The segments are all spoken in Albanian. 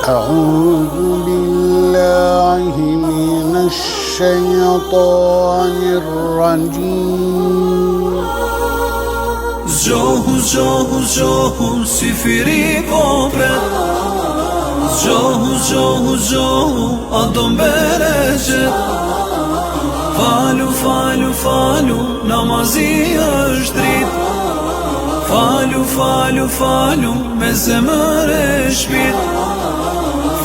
أعوذ بالله من الشيطان الرجيم زجوه زجوه زجوه سفري كوبرت زجوه زجوه زجوه أدم برجت فالو فالو فالو نمازي أشتريت فالو فالو فالو مزمر شبيت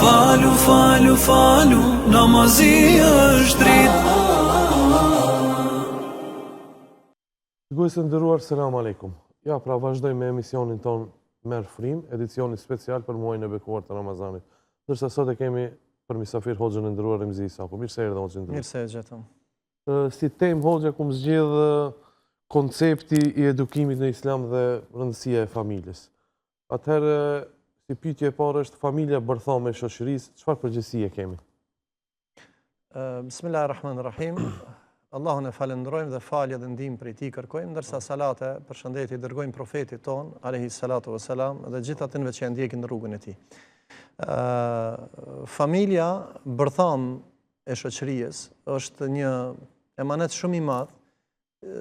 فالو فالو فالو نمازي أشتريت. Shikues të nderuar, selam aleikum. Ja, pra vazhdojmë me emisionin ton Merr Frim, edicioni special për muajin e bekuar të Ramazanit. Ndërsa sot e kemi për mysafir Hoxhën e nderuar Remzi Isaku. Mirë se erdhe Hoxhë nderuar. Mirë se e gjetëm. Si temë Hoxha kum zgjedh koncepti i edukimit në Islam dhe rëndësia e familjes. Atëherë, si pyetje e parë është familja bërthame e shoqërisë, çfarë përgjegjësie kemi? Bismillahirrahmanirrahim. Allahun e falenderojmë dhe falje dhe ndihmë prej tij kërkojmë, ndërsa salate për shëndetje dërgojmë profetit ton alayhi salatu wassalam dhe gjithë atyre që ndjekin në rrugën e tij. Familja bërtham e shoqërisë është një emanet shumë i madh,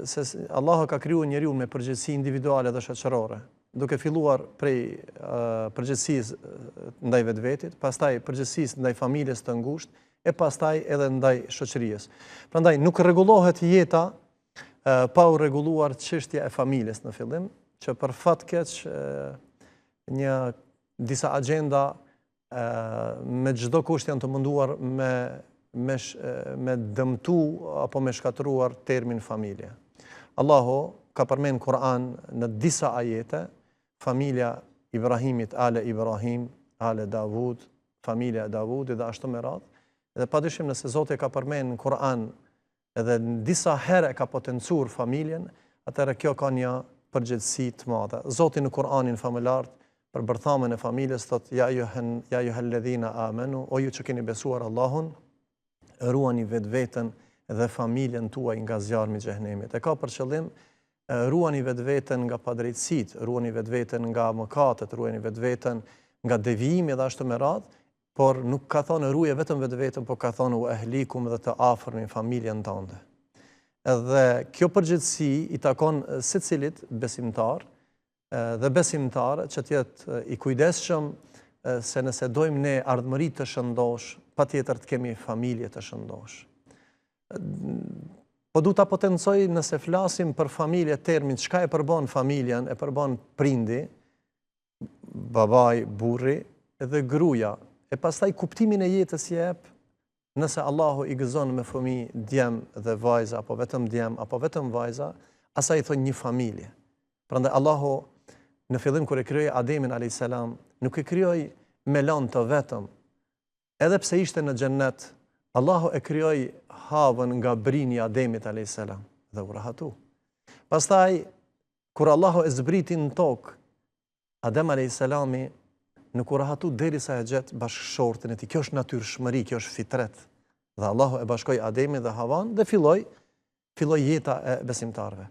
se Allahu ka krijuar njeriu me përgjegjësi individuale dhe shoqërore, duke filluar prej përgjegjësisë ndaj vetvetit, pastaj përgjegjësisë ndaj familjes të ngushtë, e pastaj edhe ndaj shoqërisë. Prandaj nuk rregullohet jeta pa u rregulluar çështja e familjes në fillim, që për fat keq disa agjenda me çdo kusht janë të munduar me dëmtu apo me shkatruar termin familje. Allahu ka përmend në Kur'an në disa ajete familja Ibrahimit, ale Ibrahim, ale Davud, familja e Davudit dhe ashtu me radhë. Dhe padyshim nëse Zoti ka përmend në Kur'an edhe në disa herë ka potencuar familjen, atëherë kjo ka një përgjegjësi të madhe. Zoti në Kur'anin familjar për bërthamën e familjes thotë ja ayyuhalladhina amanu, o ju që keni besuar Allahun, ruani vetveten dhe familjen tuaj nga zjarmi i xhehenemit. E ka për qëllim ruani vetveten nga padrejtësitë, ruani vetveten nga mëkatet, ruani vetveten nga devijimi dhe ashtu me radhë, por nuk ka thonë ruaje vetëm vetveten, por ka thonë u ehlikum dhe të afërmin familjen tënde. Edhe kjo përgjegjësi i takon secilit besimtar dhe besimtare që të jetë i kujdesshëm se nëse dojmë ne ardhmëri të shëndosh, patjetër të kemi familje të shëndosh. Po du ta potencoj nëse flasim për familje termin, çka e përbën familjen, e përbën prindi, babai, burri dhe gruaja. E pastaj kuptimin e jetës jep nëse Allahu i gëzon me fëmijë djem dhe vajza, apo vetëm djem, apo vetëm vajza, asaj i thon një familje. Prandaj Allahu në fillim kur e krijoi Ademin alayhis salam, nuk e krijoi me lanë të vetëm. Edhe pse ishte në xhennet, Allahu e krijoi Havën nga brini i Ademit alayhis salam dhe u rahatu. Pastaj kur Allahu e zbriti në tokë Adem alayhis salami, nuk u rahatu derisa e gjet bashkëshortin e tij. Kjo është natyrshmëri, kjo është fitret. Dhe Allahu e bashkoi Ademin dhe Havan dhe filloi jeta e besimtarëve.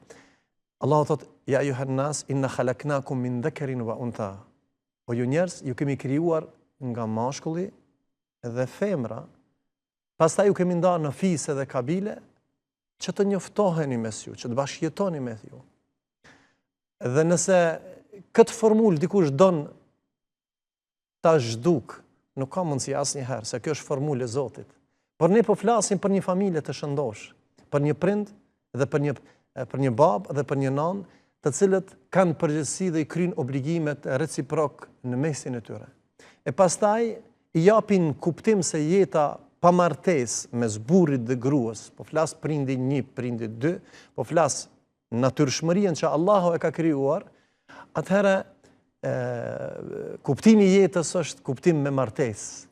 Allahu thot: "Ya ayyuhan nas inna khalaqnakum min dhakarin wa untha." O ju njerëz, ju kemi krijuar nga mashkulli dhe femra. Pastaj ju kemi ndarë në fise dhe kabile që të njoftoheni mes ju, që të bashkëjetoni me ju. Dhe nëse këtë formulë dikush don ta zhduk, nuk ka mundësi asnjëherë, se kjo është formulë e Zotit. Por ne po flasim për një familje të shëndosh, për një prind dhe për një babë dhe për një nanë, të cilët kanë përgjegjësi dhe i kryjnë obligimet reciprok në mesin e tyre. E pastaj i japin kuptim se jeta pa martesë mes burrit dhe gruas, po flas prindi 1, prindi 2, po flas natyrshmërinë që Allahu e ka krijuar, atëherë kuptimi i jetës është kuptim me martesë,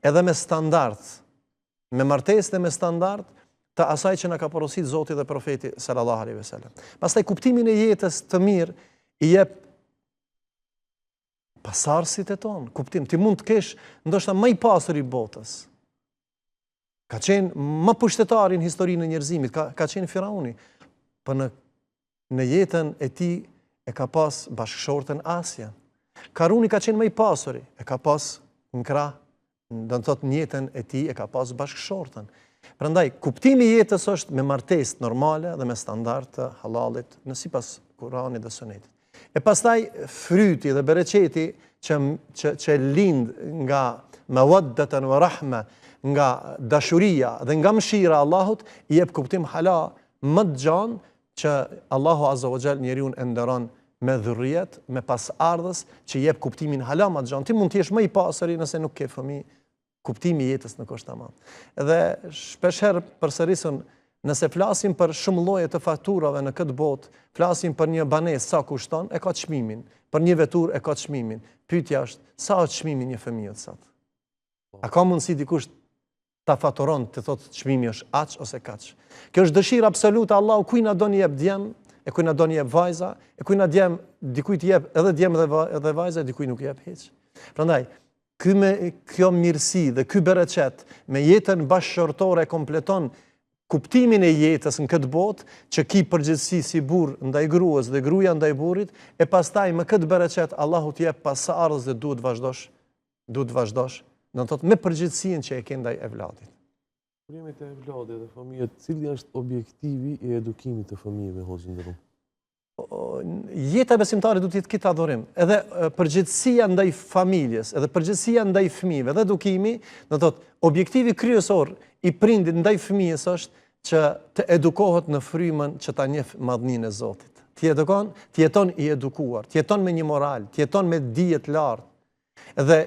edhe me standard, me martesë dhe me standard të asaj që na ka porositur Zoti dhe profeti sallallahu alaihi wasallam. Pastaj kuptimin e jetës të mirë i jep pasardhësit e tonë, kuptim. Ti mund të kesh ndoshta më i pasur i botës. Ka qenë më pushtetar në historinë e njerëzimit, ka qenë Firauni, por në jetën e tij e ka pas bashkëshorten Asja. Karuni ka qenë më i pasuri, e ka pas në krah, do të thotë në jetën e tij e ka pas bashkëshortën. Prandaj kuptimi i jetës është me martesë normale dhe me standard të halalit në sipas Kuranit dhe Sunetit. E pastaj fryti dhe bereqeti që lind nga mawaddatan wa rahma, nga dashuria dhe nga mëshira e Allahut, i jep kuptim hala më të gjanë që Allahu Azza wa Jall njeriun e nderon me dhurrijet, me pasardhës që jep kuptimin hala më të gjanë. Ti mund të jesh më i pasuri nëse nuk ke fëmijë, kuptimi i jetës nuk është tamam. Edhe shpeshherë përsërisën, nëse flasim për shumë lloje të fakturave në këtë botë, flasim për një banesë sa kushton, e ka çmimin, për një veturë e ka çmimin. Pyetja është, sa është çmimi një fëmijë sot? A ka mundësi dikush ta faturon të thotë çmimi është aq ose kaç? Kjo është dëshira absolute Allahu, kujt na don i jep djem, e kujt na don i jep vajza, e kujt na djem, dikujt i jep edhe djem dhe vajza, dikujt nuk i jep hiç. Prandaj kjo mirësi dhe ky bereqet me jetën bashkëshortore kompleton kuptimin e jetës në këtë botë, që ki përgjithësi si burr ndaj gruas dhe gruaja ndaj burrit, e pastaj me këtë bereqet Allahu të jep pasardhës dhe duhet vazhdosh, do të thotë me përgjithësinë që e ke ndaj evladit. Problemi të evladit dhe fëmijët, cili është objektivi i edukimit të fëmijëve, hoxhë nderuar? Jeta besimtare duhet të jetë këtë adhurim, edhe përgjithësia ndaj familjes, edhe përgjithësia ndaj fëmijëve, dhe edukimi, do të thotë objektivi kryesor i prindit ndaj fëmijës është që të edukohet në frymën që ta njeh madhninë e Zotit. Të jeton i edukuar, të jeton me një moral, të jeton me dije të lartë. Dhe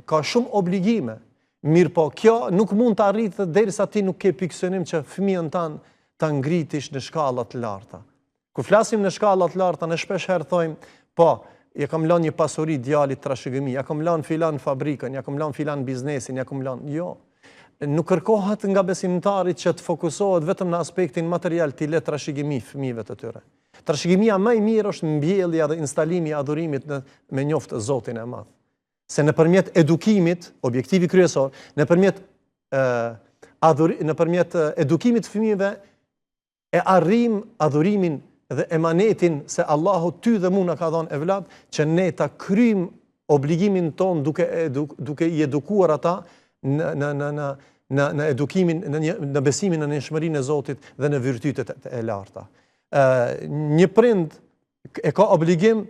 ka shumë obligime. Mirë po, kjo nuk mund të arritet derisa ti nuk ke fiksionim që fëmijën tan ta ngritish në shkalla të larta. Kur flasim në shkalla të larta, ne shpesh herë thojmë, po, ja kam lënë një pasuri djalit trashëgimi, ja kam lënë filan fabrikën, ja kam lënë filan biznesin, ja kam lënë. Jo. Nuk kërkohet nga besimtarit që të fokusohet vetëm në aspektin material të le trashëgimi fëmijëve të tyre. Trashëgimia më e mirë është mbjellja dhe instalimi i adhurimit me njoftë Zotin e Madh. Se nëpërmjet edukimit, objektivi kryesor, nëpërmjet edukimit të fëmijëve e arrim adhurimin dhe emanetin se Allahu ty dhe mu na ka dhënë evlad, që ne ta kryjm obligimin ton duke i edukuar ata në edukimin, në besimin në njohurinë e Zotit dhe në virtytet e larta. Një prind e ka obligim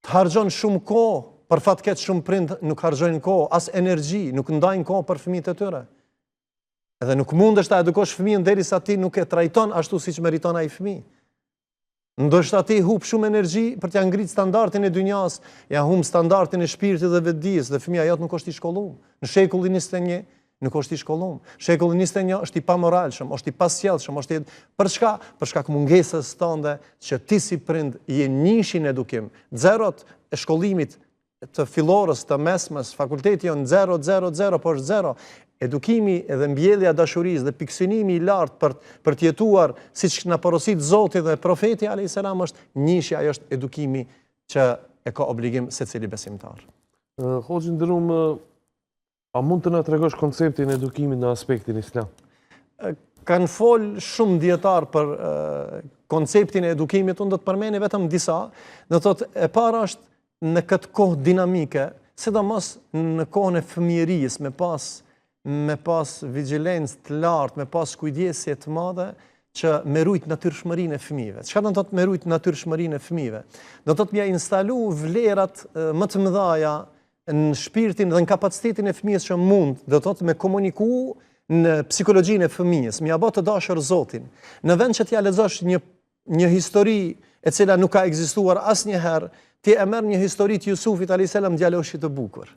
të harxhon shumë kohë, për fat keq shumë prind nuk harxhojnë kohë, as energji, nuk ndajnë kohë për fëmijët e tyre. Edhe nuk mundesh ta edukosh fëmijën derisa ti nuk e trajton ashtu siç meriton ai fëmijë. Ndoshta ti humb shumë energji për t'ia ngrit standardin e dynjas, ja humb standardin e shpirtit dhe vetdijes, dhe fëmia jot nuk është i shkolluar. Në shekullin 21 nuk është i shkolluar. Shekulli 21 është i pamoralshëm, është i pasjellshëm, është për çka? Për shkak mungesës tënde që ti si prind je nishin edukim. Zerot e shkollimit të fillorës, të mesmës, fakulteti janë 0, po është 0. Edukimi edhe mbjellja dashurisë dhe pikësynimi i lartë për të jetuar siç na porosit Zoti dhe profeti alayhis salam është njëshja, ajo është edukimi që e ka obligim secili besimtar. Hoxhë nderuar, a mund të na tregosh konceptin e edukimit në aspektin islam? Kanë folë shumë dietar për konceptin e edukimit, unë do të përmeni vetëm disa. Do thotë, e para është në këtë kohë dinamike, sidomos në kohën e fëmijërisë, me pas vigjilencë të lartë, me pas kujdesje të madhe që me rujt natyrshmërinë e fëmijëve. Çka do të thotë me rujt natyrshmërinë e fëmijëve? Do të thotë m'ia instalu vlerat më të mëdha në shpirtin dhe në kapacitetin e fëmijës që mund, do të thotë me komuniku në psikologjinë e fëmijës, m'ia bë të dashur Zotin. Në vend që t'ia lexosh një histori e cila nuk ka ekzistuar asnjëherë, ti e merr një histori të Jusufit alayhis salam, djaloshi të bukur.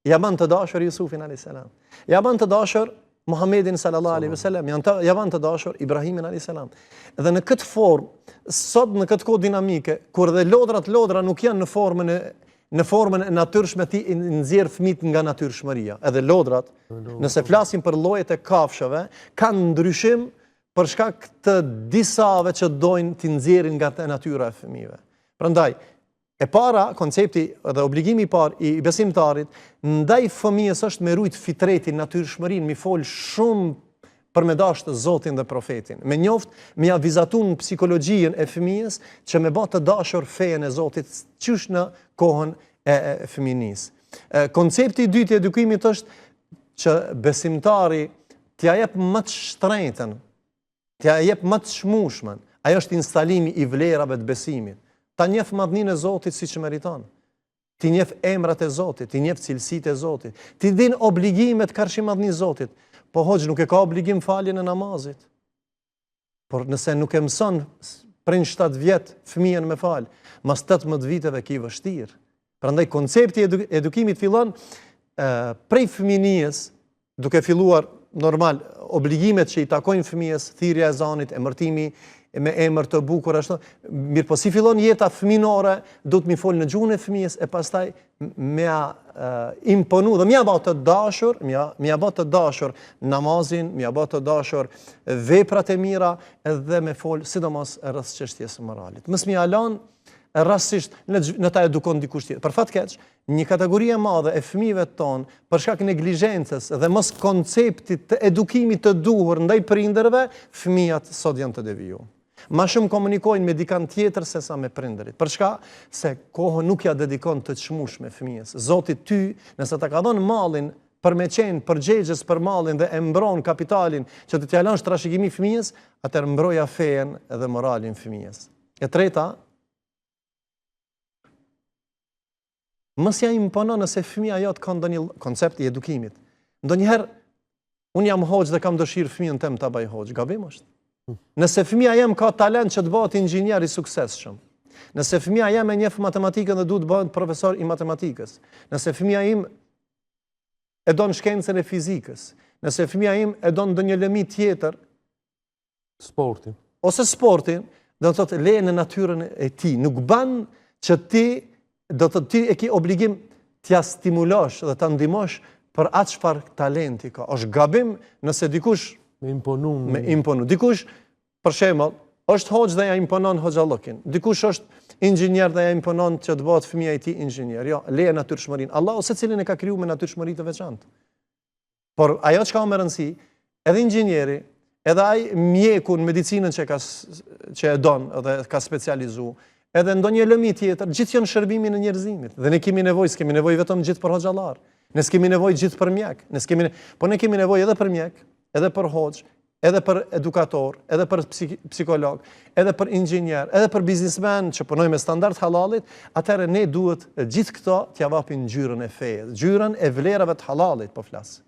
Ja ban të dashur Jusufin alayhis salam. Ja ban të dashur Muhammedin sallallahu alaihi wasallam, ja ban të dashur Ibrahimin alayhis salam. Dhe në këtë formë, sot në këtë kohë dinamike, kur dhe lodra nuk janë në formën e natyrshme, ti nxjerr fëmijët nga natyrshmëria. Edhe lodrat, nëse flasim për llojet e kafshëve, kanë ndryshim për shkak të disave që dojnë t'i nxjerrin nga natyra e fëmijëve. Prandaj, e para, koncepti dhe obligimi i parë i besimtarit ndaj fëmijës është me rujt fitretin, natyrshmërinë, mi fol shumë për me dashur të Zotin dhe profetin. Me njoft, me ja vizatun psikologjinë e fëmijës që me bë të dashur fejen e Zotit, qysh në kohën e fëminisë. Koncepti i dytë i edukimit është që besimtari t'ja jep më të shtrenjtën, t'ja jep më të çmueshmën. Ajo është instalimi i vlerave të besimit. Ta njeh madhninë e Zotit siç e meriton. Ti njeh emrat e Zotit, ti njeh cilësitë e Zotit, ti din obligimet karshi madhni Zotit. Po hoxh nuk e ka obligim faljen e namazit. Por nëse nuk e mëson prin 7 vjet fëmijën me fal, mas 18 viteve ki vështirë. Prandaj koncepti i edukimit fillon prej fëmijës, duke filluar normal obligimet që i takojnë fëmijës, thirrja e ezanit, emërtimi me emër të bukur ashtu. Mirë, po si fillon jeta fëminore, do të mi fol në gjuhën e fëmijës e pastaj mja imponu dhe mja bë të dashur namazin, mja bë të dashur veprat e mira edhe me fol sidomos rreth çështjes së moralit. Mos mi alon rastësisht në ta edukon dikush tjetër. Për fat keq, një kategori e madhe e fëmijëve tonë, për shkak neglizhencës dhe mos konceptit të edukimit të duhur ndaj prindërve, fëmijat sot janë të devijuar. Ma shumë komunikojnë me dikant tjetër se sa me prindërit. Për shka? Se kohën nuk ja dedikon të çmueshme fëmijës. Zoti ty, nëse ta ka dhënë mallin për me qenë përgjegjës për mallin dhe e mbron kapitalin që të t'ja lësh trashëgimi fëmijës, atëherë mbroja fejen dhe moralin fëmijës. E treta, mos ja imponon nëse fëmia jot ka ndonjë koncept i edukimit. Ndonjëherë unë jam hoxh dhe kam dëshirë fëmijën tem ta bëj hoxh. Gabim është. Nëse fëmia jem ka talent që të bëhet inxhinier i suksesshëm, nëse fëmia jem e njeh matematikën dhe duhet të bëhet profesor i matematikës, nëse fëmia im e don shkencën e fizikës, nëse fëmia im e don ndonjë lëmi tjetër, Sportin. ose sportin, do të thotë leje në natyrën e tij. Nuk ban që ti do të ti e ke obligim t'ja stimulosh dhe ta ndihmosh për atë çfarë talenti ka. Është gabim nëse dikush Me imponu. Dikush, për shembull, është hoxh dhe ja imponon hoxhallokin. Dikush është inxhinier dhe ja imponon që të bëhet fëmia i tij inxhinier. Jo, leje natyrshmërinë. Allahu secilin e ka krijuar me natyrshmëri të veçantë. Por ajo çka ka më rëndësi, edhe inxhinieri, edhe ai mjeku në medicinën që e don dhe ka specializuar, edhe ndonjë lëmi tjetër, gjithë janë shërbimi në njerëzimit. Dhe ne kemi nevojë, s'kemi nevojë vetëm gjithë për hoxhallar. Ne s'kemi nevojë gjithë për mjek. Po ne kemi nevojë edhe për mjek, edhe për hoxh, edhe për edukator, edhe për psikolog, edhe për inxhinier, edhe për biznesmen që punojnë me standard halalit, atëherë ne duhet gjithë këto t'ja vapin ngjyrën e fesë, ngjyrën e vlerave të halalit, po flas.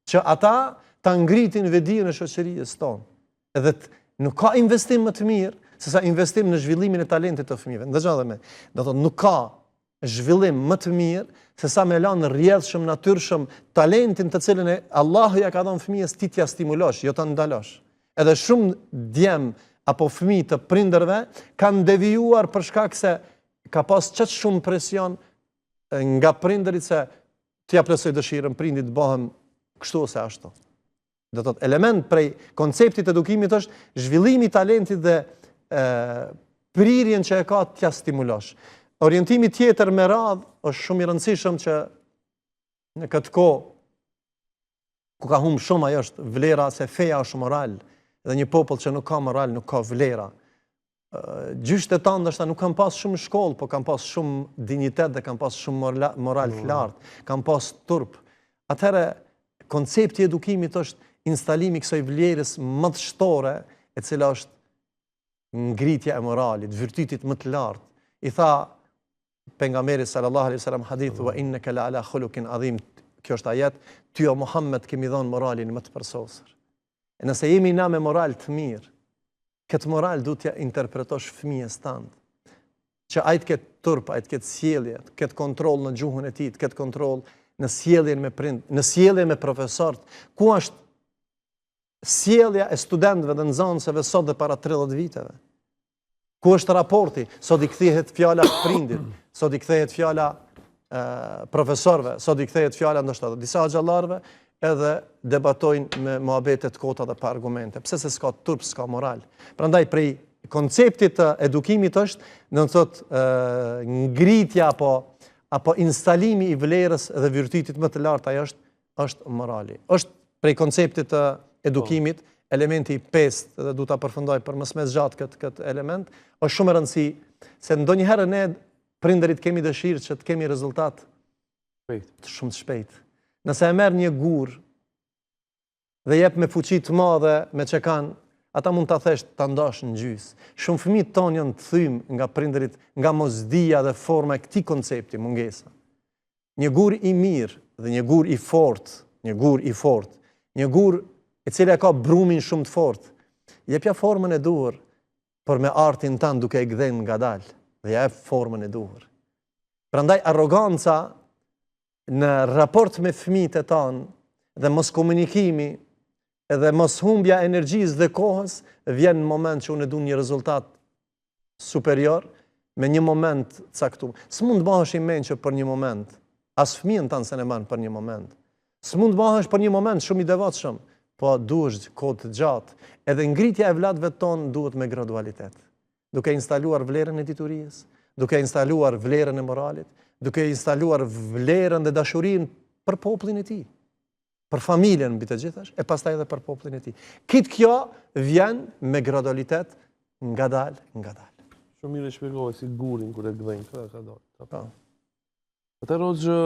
Që ata ta ngritin vedijen e shoqërisë tonë. Edhe nuk ka investim më të mirë se sa investim në zhvillimin e talentit të fëmijëve. Ndëgjoni edhe me. Do thotë nuk ka zhvillim më të mirë se sa me lanë rrjedhshëm, natyrshëm talentin të cilën Allahu ja ka dhënë fëmijës ti t'ja stimulosh, jo ta ndalosh. Edhe shumë djem apo fëmijë të prindërve kanë devijuar për shkak se ka pas çet shumë presion nga prindërit se t'ja plotësoj dëshirën prindit të bëhem kështu ose ashtu. Do thotë element prej konceptit të edukimit është zhvillimi i talentit dhe prirjen që e ka t'ja stimulosh. Orientimi tjetër me radhë është shumë i rëndësishëm që në këtë kohë ku ka humbur shumë ajo është vlera se feja është moral dhe një popull që nuk ka moral nuk ka vlera. Gjyshtë e tanë ndoshta nuk kanë pas shumë shkollë, po kanë pas shumë dinjitet dhe kanë pas shumë moral të lartë, kanë pas turp. Atëherë koncepti i edukimit është instalimi i kësaj vlerës më të shtore, e cila është ngritja e moralit, virtytit më të lartë. I tha pejgamberi sallallahu alaihi wasallam hadith wa innaka la ala khuluqin adhim, kjo është ajet, ty o Muhammed kemi dhënë moralin më të përsosur. E nëse jemi na me moral të mirë, këtë moral duhet t'ja interpretosh fëmijës tënd, që ai të ketë turp, ai të ketë sjellje, të ketë kontroll në gjuhën e tij, të ketë kontroll në sjelljen me prind, në sjelljen me profesorët, ku është sjellja e studentëve dhe nxënësve sot dhe para 30 viteve. Ku është raporti? Sot i kthehet fjala prindit, sot i kthehet fjala profesorëve, sot i kthehet fjala ndoshta disa xhallarëve, edhe debatojnë me muhabete të kota dhe pa argumente. Pse se s'ka turp, s'ka moral. Prandaj prej konceptit të edukimit është, do të thotë ngritja apo instalimi i vlerës dhe virtytit më të lartë, ajo është morali. Është prej konceptit të edukimit elementi 5 dhe du ta përfundoj për mos më zgjat këtë element, është shumë e rëndësishme se ndonjëherë ne prindërit kemi dëshirë që të kemi rezultat Shumë të shpejt. Nëse e merr një gur dhe jep me fuqi të madhe me që kanë, ata mund ta thesh ta ndash në gjys. Shumë fëmijët tonë janë të thym nga prindërit, nga mosdia dhe forma e këtij koncepti, mungesa. Një gur i mirë dhe një gur i fortë, një gur e cila ka brumin shumë të fortë, jepja formën e duhur, por me artin tanë duke e gdhen ngadalë, dhe jep formën e duhur. Prandaj arroganca në raport me fëmijët e tanë dhe mos komunikimi edhe mos humbja energjisë dhe kohës vjen në moment që unë du një rezultat superior me një moment caktuar. S'mund të bëhesh i mençur për një moment, as fëmijën tanë se ne marrin për një moment. S'mund të bëhesh për një moment shumë i devotshëm, po duhesh kohë të gjatë. Edhe ngritja e vëllezërve tonë duhet me gradualitet, duke instaluar vlerën e diturisë, duke instaluar vlerën e moralit, duke instaluar vlerën dhe dashurinë për popullin e tij, për familjen mbi të gjithash, e pastaj edhe për popullin e tij. Këtë kjo vjen me gradualitet ngadalë. Shumë mirë e shpjegove si gurin kur e gdhen, ka dalë. Po. Atëherë Hoxhë,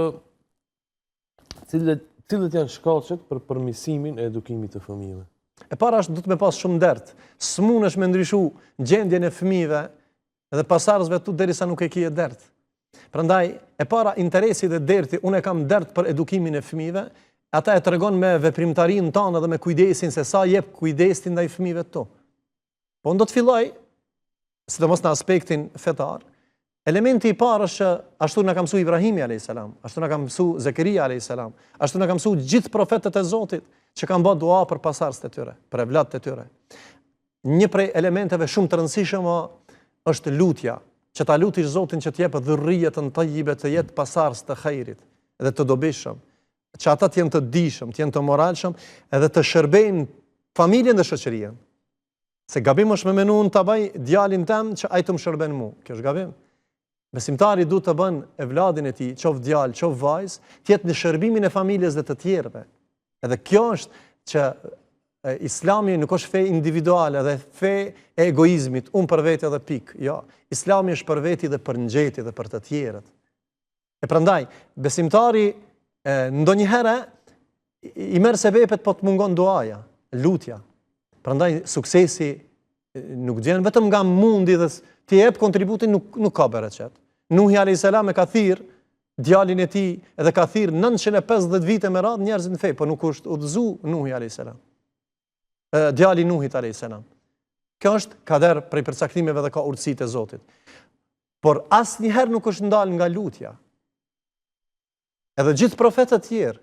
cilët janë shkaqet për përmirësimin e edukimit të fëmijëve? E para është du të me pas shumë dert. S'munesh me ndryshu gjendjen e fëmijëve dhe pasardhësve tu derisa nuk e kije dert. Prandaj, e para interesi dhe derti, unë e kam dert për edukimin e fëmijëve, ata e tregon me veprimtarinë tonë dhe me kujdesin se sa jep kujdesin ndaj fëmijëve tu. Po unë do të filloj, sidomos në aspektin fetar, elementi i parë është ashtu na ka mësuar Ibrahimi a.s., ashtu na ka mësuar Zakaria a.s., ashtu na ka mësuar gjithë profetët e Zotit që kanë bërë dua për pasardhësit e tyre, për evlatët e tyre. Një prej elementeve shumë të rëndësishme është lutja, që ta lutish Zotin që të jepë dhurrijetën tayyibe, të jetë pasardhës të khairit dhe të dobishëm, që ata të jenë të dijshëm, të jenë të moralshëm, edhe të shërbejnë familjen dhe shoqërinë. Se gabim është me menun të baj djalin tem që ai të më shërben mu. Kjo është gabim. Besimtari du të bën evladin e tij, qof djalë, qof vajzë, të jetë në shërbimin e familjes dhe të tjerëve. Edhe kjo është që Islami nuk është fe individuale dhe fe e egoizmit, unë për vete dhe pik. Jo, Islami është për veti dhe për ngjeti dhe për të tjerët. E prandaj, besimtari ndonjëherë i merr sebepet po të mungon duaja, lutja. Prandaj suksesi nuk vjen vetëm nga mundi dhe të jep kontributin nuk ka bereqet. Nuhi a.s. e ka thirr djalin e tij edhe ka thirr 950 vite me radhë njerëz në fe, po nuk është udhëzu Nuhi a.s. Djali Nuhit a.s. Kjo është kader prej përcaktimeve dhe ka urtësitë e Zotit. Por asnjëherë nuk është ndalë nga lutja. Edhe gjithë profetët tjerë,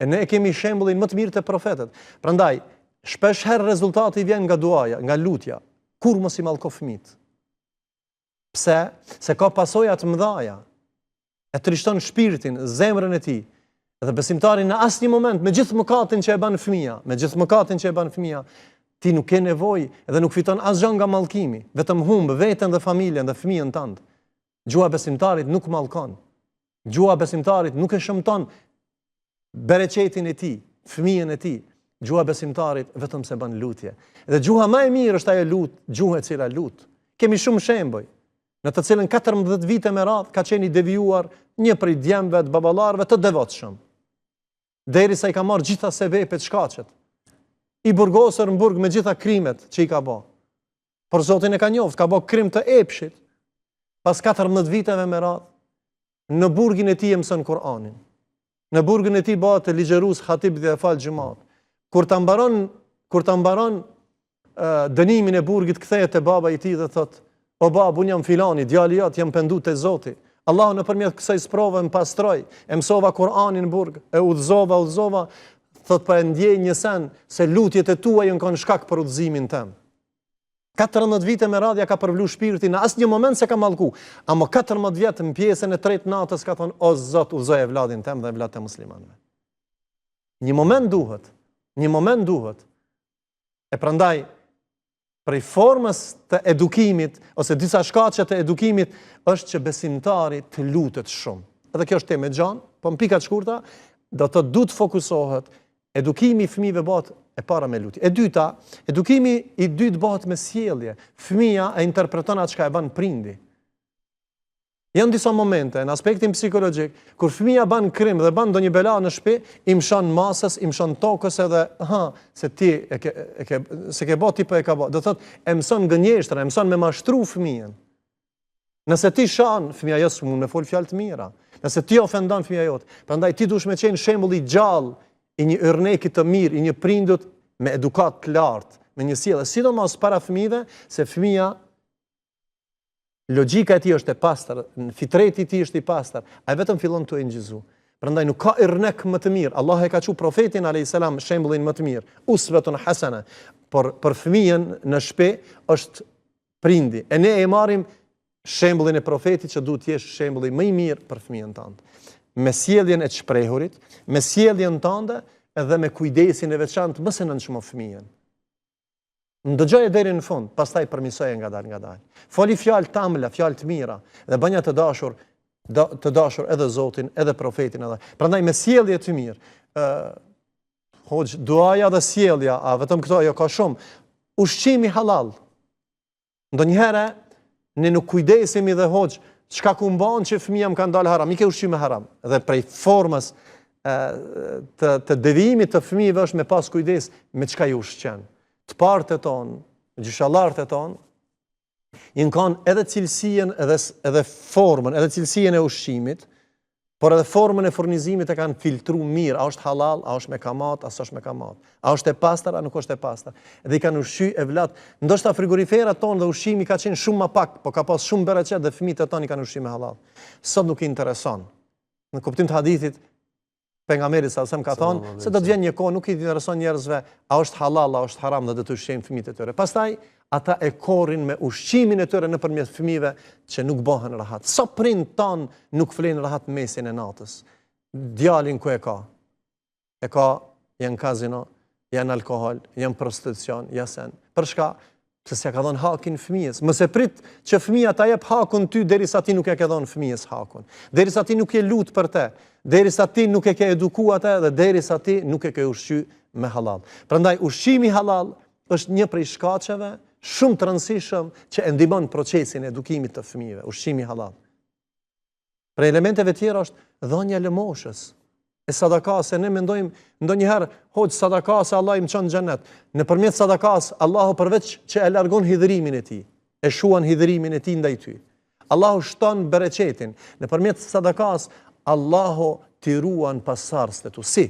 e ne kemi shembullin më të mirë të profetët. Prandaj, shpesh herë rezultati vjen nga duaja, nga lutja, kur mos i mallko fëmijët. Pse? Se ka pasoja të mëdha. E trishton shpirtin, zemrën e tij. Dhe besimtari në asnjë moment, me gjithë mëkatin që e bën fëmia, ti nuk ke nevojë dhe nuk fiton asgjë nga mallkimi, vetëm humb veten dhe familjen dhe fëmijën tënd. Gjua besimtarit nuk mallkon. Gjua besimtarit nuk e shëmton bereqetin e tij, fëmijën e tij. Gjua besimtarit vetëm se bën lutje. Dhe gjua më e mirë është ajo gjuha e cila lut. Kemi shumë shembuj, në të cilën 14 vite me radhë ka qenë i devijuar një prej djemve të baballarëve të devotshëm. Derisa i ka marrë gjitha sebepet shkaqet. I burgosur në burg me gjitha krimet që i ka bë. Por Zotin e ka njoft, ka bë krim të epshit. Pas 14 viteve me radhë, në burgin e tij e mëson Kur'anin. Në burgin e tij bëhet ligjërues, khatib dhe fal xhumat. Kur ta mbaron dënimin e burgit, kthehet te baba i tij dhe thot: "O bab, un jam filani, djali jot, jam pendu te Zoti. Allahu nëpërmjet kësaj sprove më pastroi, e mësova Kur'anin në burg, e udhëzova, thot po e ndjej një sen se lutjet e tua janë kanë shkak për udhëzimin tëm." 14 vite me radhë ka përvlu shpirtin, në asnjë moment se ka mallku. Ama 14 vjet në pjesën e tretë natës ka thonë: "O Zot, udhëzoj evladin tëm dhe evladet e muslimanëve." Një moment duhet. E prandaj prej formës të edukimit ose disa shkaqe të edukimit është që besimtari të lutet shumë. Edhe kjo është temë e gjanë, po në pika të shkurta do të du të fokusohet. Edukimi i fëmijëve bëhet e para me lutje. E dyta, edukimi i dytë bëhet me sjellje. Fëmia e interpreton atë çka e bën prindi. Janë disa momente në aspektin psikologjik kur fëmia bën krim dhe bën ndonjë bela në shtëpi, i mshon masës, i mshon tokës edhe se ti se ke bë ti po e ka bë. Do thotë e mëson gënjeshtra, e mëson me mashtru fëmijën. Nëse ti shan, fëmia jote mund me fol fjalë të mira. Nëse ti ofendon fëmia jote, prandaj ti duhesh me qenë shembull i gjallë i një ërneki të mirë, i një prindut me edukat të lartë, me një sjellje, sidomos para fëmijëve, se fëmia logjika e tij është e pastër, fitreti i tij është i pastër, ai vetëm fillon të injizu. Prandaj nuk ka irnek më të mirë. Allah e ka thënë profetin alayhis salam shembullin më të mirë, uswatun hasana. Por për fëmijën në shtëpi është prindi. E ne e marrim shembullin e profetit që duhet të jesh shembulli më i mirë për fëmijën tënd. Me sjelljen e të shprehurit, me sjelljen tënde edhe me kujdesin e veçantë mos e nënçmo fëmijën. Ndëgjoje deri në fund, pastaj përmisoje ngadalë. Foli fjalë të amla, fjalë të mira dhe bënja të dashur edhe Zotin, edhe profetin edhe. Prandaj me sjellje të mirë. Hoxh, duaja dhe sjellja, a vetëm këto jo ka shumë. Ushqimi halal. Ndonjëherë ne nuk kujdesemi dhe hoxh, çka ku mban që fëmia më ka dalë haram, i ke ushqim me haram. Dhe prej formës të devijimit të fëmijëve është me pas kujdes me çka i ushqen. Të partë tonë, gjyshallarët e tonë, i kanë edhe cilësien edhe formën, edhe cilësien e ushqimit, por edhe formën e furnizimit e kanë filtru mirë, a është halal, a është me kamat, a s'është me kamat, a është e pastër, a nuk është e pastër. Dhe i kanë ushqy e vlat. Ndoshta frigoriferat tonë dhe ushqimi ka qenë shumë më pak, po ka pas shumë bereqet dhe fëmijët e tonë i kanë ushqy me halal. Sot nuk i intereson. Në kuptim të hadithit, pejgamberi sa ka thonë se do të vjen një kohë nuk i intereson njerëzve a është halal, a është haram dhe do të ushqejnë fëmijët e tyre. Pastaj ata e korrin me ushqimin e tyre nëpërmjet fëmijëve që nuk bëhen rahat. Sa prind tan nuk flenë rahat mesin e natës. Djalin ku e ka? E ka janë kazino, janë alkohol, janë prostitucion, janë. Për shka? Se s'ja ka dhënë hakin fëmijës. Mos e prit që fëmia ta jep hakun ty derisa ti nuk ja ke dhënë fëmijës hakun. Derisa ti nuk je lut për te, derisa ti nuk e ke edukuar atë dhe derisa ti nuk e ke ushqy me halal. Prandaj ushqimi halal është një prej shkaqeve shumë të rëndësishëm që e ndihmon procesin e edukimit të fëmijëve, ushqimi halal. Për elementeve tjera është dhënia e lëmoshës. E sadakas, se ne mendojmë ndonjëherë, hoqë sadakas e Allah i më çon në xhenet. Nëpërmjet sadakas, Allahu përveç që e largon hidhërimin e tij, e shuan hidhërimin e tij ndaj ty. Allahu shton bereqetin. Nëpërmjet sadakas, Allahu t'i ruan pasardhësit e tu. Si?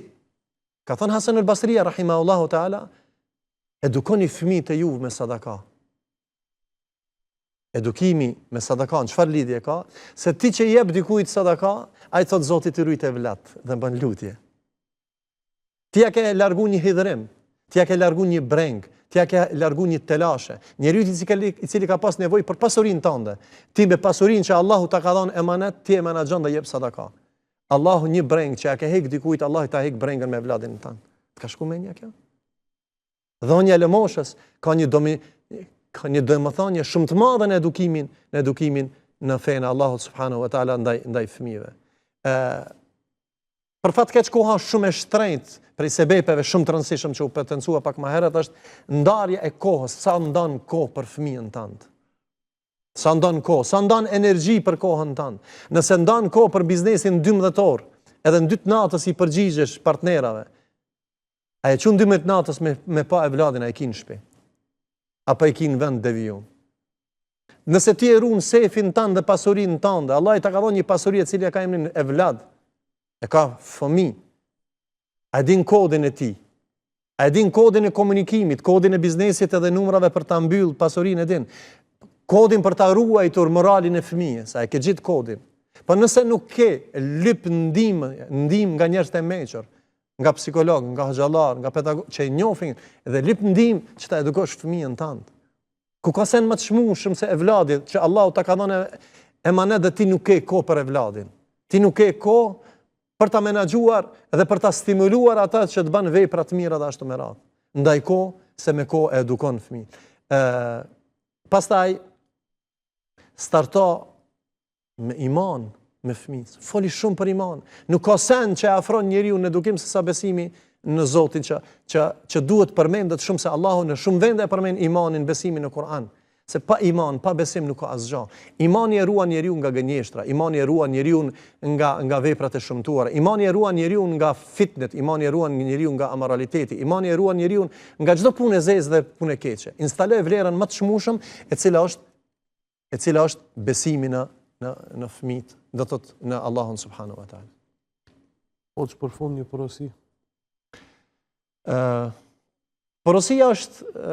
Ka thënë Hasan al-Basri rahimahullahu taala, edukoni fëmijët e juve me sadaka. Edukimi me sadaka, në çfarë lidhje ka? Se ti që jep dikujt sadaka, ai thot Zoti të rujt e vlat dhe bën lutje. Ti ja ke largu një hidhërim, ti ja ke largu një breng, ti ja ke largu një telashe. Njeriu i cili ka pas nevojë për pasurinë tënde, ti me pasurinë që Allahu ta ka dhënë emanet, ti e menaxhon dhe jep sadaka. Allahu një breng që ja ke hek dikujt, Allah ta hek brengën me vladin tënd. Ka shku mendja kjo? Dhënia e lëmoshës ka një domethënie shumë të madhe në edukimin në fenë Allahut subhanahu wa taala ndaj fëmijëve. Për fat keq koha shumë e shtrenjtë prej sebepeve shumë të rëndësishëm që u potencua pak më herët është ndarja e kohës, sa ndon kohë për fëmijën tënd. Sa ndon kohë, sa ndon energji për kohën tënd. Nëse ndon kohë për biznesin 12 orë, edhe në 2 natës i përgjigjesh partnerave, a e çon 12 natës me pa evladin a e kin shtëpi? Apo e kin vend devijum? Nëse ti e ruan sefin tënd dhe pasurinë tënde, Allah i ta ka dhënë një pasuri e cila ka emrin evlad, e ka fëmijë. A din kodin e tij? A din kodin e komunikimit, kodin e biznesit edhe numrave për ta mbyll pasurinë e din? Kodin për ta ruajtur moralin e fëmijës, a e ke gjithë kodin? Po nëse nuk ke lyp ndihmë nga njerëz të mequr, nga psikolog, nga xhallar, nga pedagog që e njohin dhe lyp ndihmë që ta edukosh fëmijën tënd. Ku ka sen më të çmueshëm se evladit që Allahu ta ka dhënë emanet dhe ti nuk ke kohë për evladin. Ti nuk ke kohë për ta menaxhuar dhe për ta stimuluar ata që të bëjnë vepra të mira dhe ashtu me radhë. Ndaj kohë se me kohë e edukon fëmijën. Pastaj starto me iman me fëmijë. Foli shumë për iman. Nuk ka sen që e afron njeriu në edukim se sa besimi në Zotin që duhet përmendet shumë se Allahu në shumë vende e përmend imanin, besimin në Kur'an. Se pa iman, pa besim nuk ka asgjë. Imani e ruan njeriu nga gënjeshtra, imani e ruan njeriu nga veprat e shëmtuara, imani e ruan njeriu nga fitnet, imani e ruan njeriu nga amoraliteti, imani e ruan njeriu nga çdo punë e zezë dhe punë e keqe. Instaloj vlerën më të çmueshëm e cila është besimi në fëmijët, do të thotë në Allahun subhanahu wa taala. Hoxh, për fund një porosi. Porosia është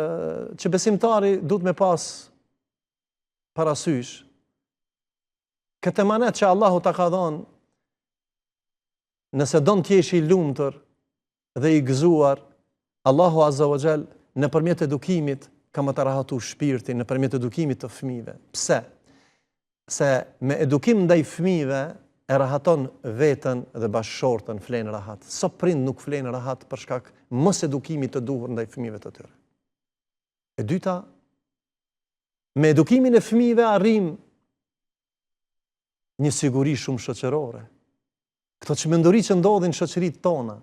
që besimtari duhet me pas parasysh këtë emanet që Allahu ta ka dhënë, nëse don të jesh i lumtur dhe i gëzuar, Allahu azza wa jall nëpërmjet edukimit ka më të rahatu shpirtin, nëpërmjet edukimit të fëmijëve. Pse? Se me edukim ndaj fëmijëve e rahaton veten dhe bashkëshortën, flen rahat. So prind nuk flen rahat për shkak mos edukimit të duhur ndaj fëmijëve të tyre. E dyta, me edukimin e fëmijëve arrim një siguri shumë shoqërore. Këto çmenduri që ndodhin në shoqëritë tona.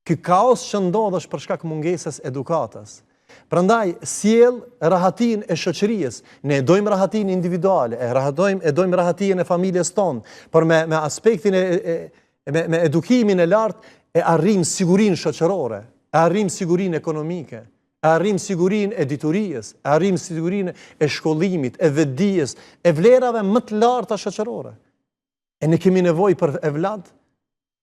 Ky kaos që ndodh është për shkak mungesës edukatës. Prandaj sjell rahatin e shoqërisë. Ne e dojmë rahatin individuale, e dojmë rahatin e familjes tonë, por me aspektin me edukimin e lartë e arrim sigurinë shoqërore, e arrim sigurinë ekonomike, e arrim sigurinë e diturijës, e arrim sigurinë e shkollimit, e vetdijes, e vlerave më të larta shoqërore. E ne kemi nevojë për evlad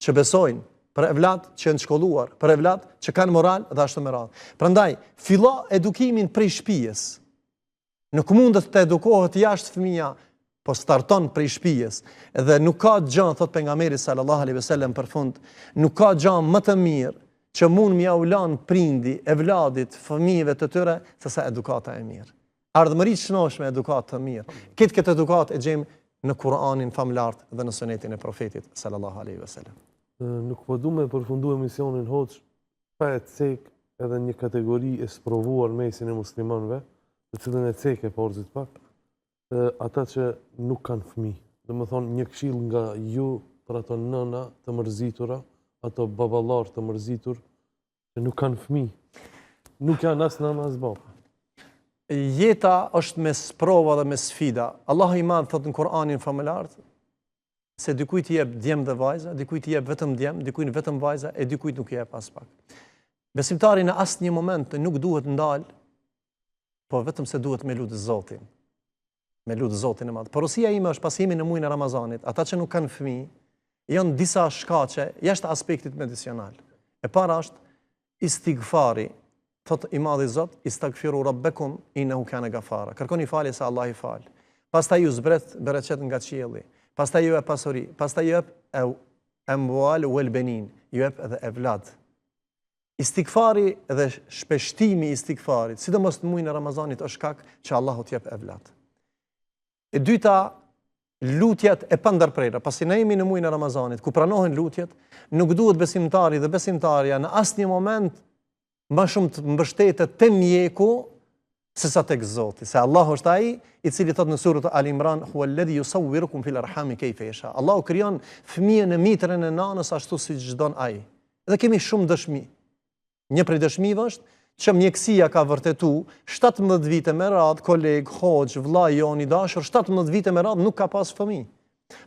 që besojnë, për evlad që janë shkolluar, për evlad që kanë moral dhe ashtu me radhë. Prandaj, fillo edukimin prej shtëpisë. Nuk mundet të edukohet jashtë fëmia, po starton prej shtëpisë. Dhe nuk ka gjë, thot pejgamberi sallallahu alaihi wasallam për fund, nuk ka gjë më të mirë që mund m'ia ulan prindi, evladit, fëmijëve të tyre, sesa edukata e mirë. Ardhmëri shënoshme edukat të mirë. Këtë edukat e gjejmë në Kur'anin famlar dhe në sunetin e profetit sallallahu alaihi wasallam. Nuk po du me përfundu emisionin Hoxh pa e cek edhe një kategori e sprovuar mesin e muslimanëve, të cilën e cek e porëzit pak, ata që nuk kanë fëmijë. Dhe më thonë një këshill nga ju për ato nëna të mërzitura, ato baballar të mërzitur, që nuk kanë fëmijë. Nuk janë as nëna as baba. Jeta është me sprova dhe me sfida. Allahu i madh thot në Kur'anin famëlar se dikujt i jep djem dhe vajza, dikujt i jep vetëm djem, dikujt vetëm vajza, e dikujt nuk i jep as pak. Besimtari në asnjë moment nuk duhet ndal, po vetëm se duhet me lutë Zotin. Me lutë Zotin e madh. Porosia ime është pas jemi në muajin e Ramazanit, ata që nuk kanë fëmijë, janë disa shkaqe jashtë aspektit medicinal. E para është istighfari. Thot i madhi Zot, istaghfiru rabbakum innahu kana ghafara. Kërkoni falje se Allah i fal. Pastaj ju zbret bereqet nga qielli. Pastaj ju e pasuri, pastaj ju e amwal wal banin, ju e edhe evlad. Istighfari dhe shpeshtimi i istighfarit, sidomos në muajin e Ramazanit, është shkak që Allahu t'jep evlad. E dyta, lutjet e pandërprerë. Pasi ne jemi në muajin e Ramazanit, ku pranohen lutjet, nuk duhet besimtari dhe besimtarja në asnjë moment më shumë të mbështetet te mjeku sesa tek Zoti, se Allahu është ai i cili thot në surën Al-Imran, huwalladhi yusawwirukum fil arhami kayfa yasha. Allahu krijon fëmijën në mitrën e nanës ashtu siç çdon ai. Dhe kemi shumë dëshmi. Një prej dëshmive është që mjekësia ka vërtetuar 17 vite me radhë, koleg, hoxh, vëlla jon i dashur, 17 vite me radhë nuk ka pas fëmijë.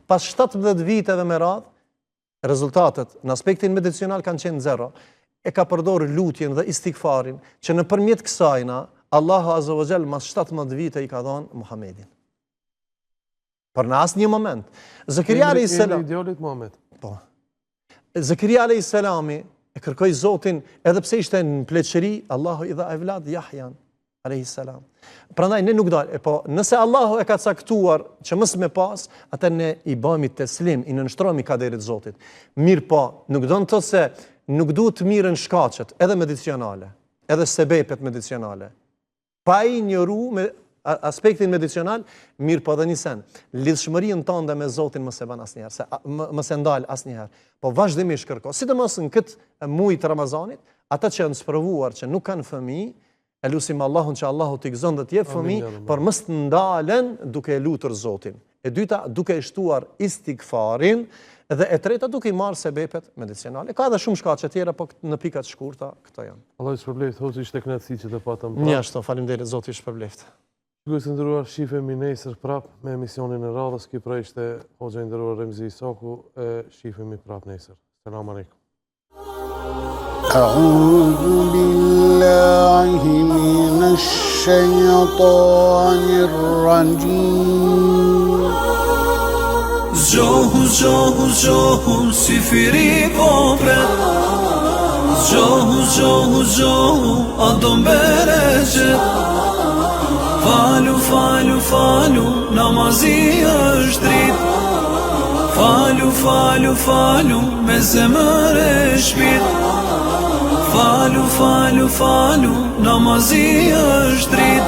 Pas 17 viteve me radhë, rezultatet në aspektin medicinal kanë qenë zero. E ka përdorur lutjen dhe istighfarin, që nëpërmjet kësajna Allahu azza wa jall mas 17 vite i ka dhënë Muhamedit. Por në asnjë moment Zakaria alayhis salam, idealit Muhammed. po. Zakaria alayhis salami e kërkoi Zotin edhe pse ishte në pleqëri, Allahu i dha evlad Yahyan alayhis salam. Prandaj ne nuk dal, po nëse Allahu e ka caktuar që mos me pas, atë ne i bëhemi teslim, i nënshtrohemi kaderit Zotit. Mirë po, nuk do të thotë se nuk duhet të mirën shkaqet, edhe medicinale, edhe sebepet medicinale. Pa i njoru me aspektin medicinal, mirë po dhe një sen. Lidhshmërinë tënde me Zotin mos e bën asnjëherë, mos e ndal asnjëherë. Po vazhdimisht kërko. Sidomos në këtë muaj të Ramazanit, ata që janë sprovuar që nuk kanë fëmijë, e lutim Allahun që Allahu t'i gëzon dhe t'i jep fëmijë, por mos të ndalen duke e lutur Zotin. e dyta duke i shtuar istigfarin, dhe e treta duke i marrë sebepet medicinale. Ka edhe shumë shkaqe tjera, po në pikat shkurta këto janë. Allah i shpërbleft, hoxha, ishte kënaqësi që të patëm. Njashto, faleminderit, Zoti i shpërbleft. Shikues të nderuar, shifemi nesër prap me emisionin e radhës. Ky pra ishte hoxha i nderuar Remzi Isaku, e shifemi prap nesër. Selam aleikum. أعوذ بالله من الشيطان الرجيم Zgjohu, zgjohu, zgjohu, si firi popret Zgjohu, zgjohu, zgjohu, a do mbereqet Falu, falu, falu, namazi është drit Falu, falu, falu, me zemër e shpit Falu, falu, falu, namazi është drit